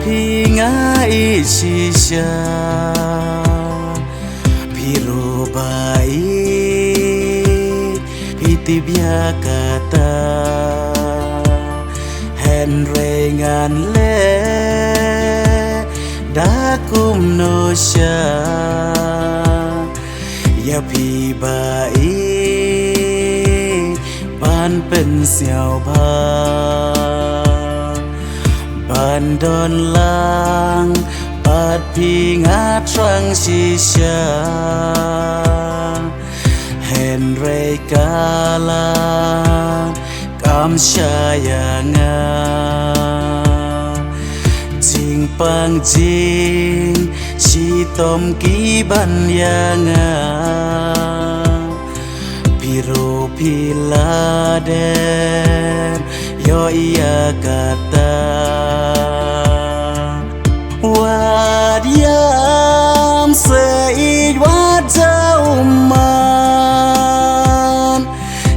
pinga ishisha pirobai pitibya kata henrengan le dakum nosya ya pibai ban pen siao ba ban don lang pat pinga trang shisha henre kala kam syayanga jing pang jing si tom ki ban yanga piro piladen yo iya kata wadiam seid wadauman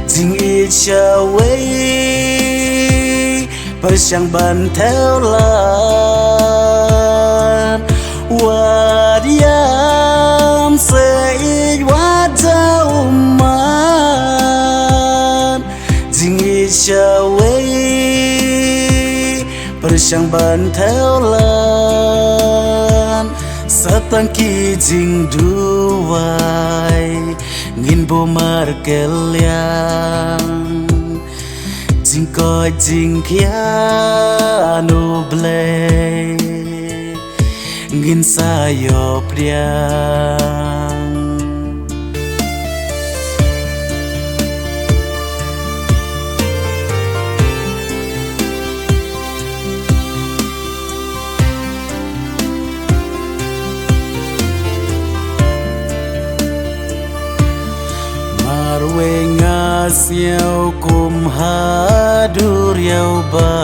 jing ichawai persyang ban theo lan wadiam seid wadauman jing ichawai persyang ban theo lan satang ki jing duwai ngin bo mar kelyang jing ko jing kia no blay ngin sayo priang wengas yau kum hadur yau ba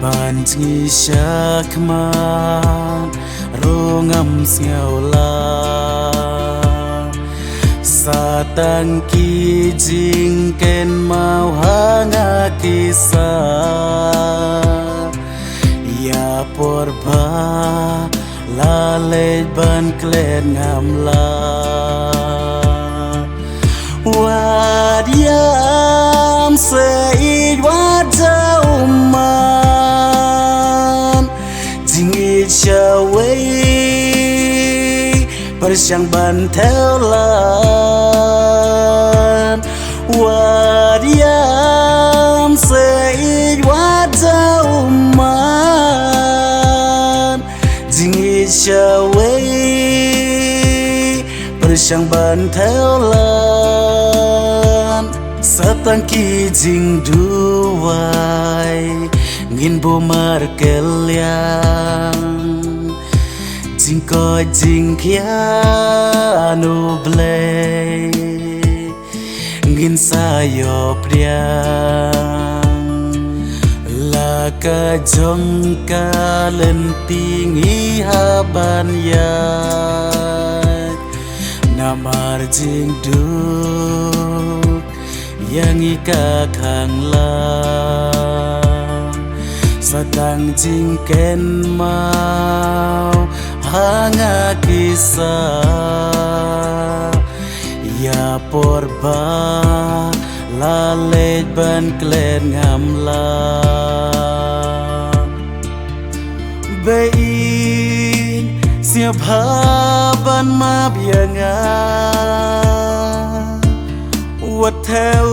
banjngi syakman rongam siau la satang ki jing ken mau hanga kisah ya porba lalej ban klen ngamla wadiam seid wadauman jing ichawai persyang ban theo lan wadiam seid wadauman jing ichawai persyang ban theo lan satang ki jing duwai ngin bo mar kelyang jing ko jing kia no blay ngin sayo priang la ka jong ka lentingi haban ya namar jing duk yang ika kang lang satang jing ken mau hanga kisah ya porba lalej ban klen ngamlang bein siap haban mabyanga wat theo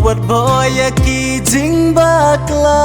wat boy ki jing bakla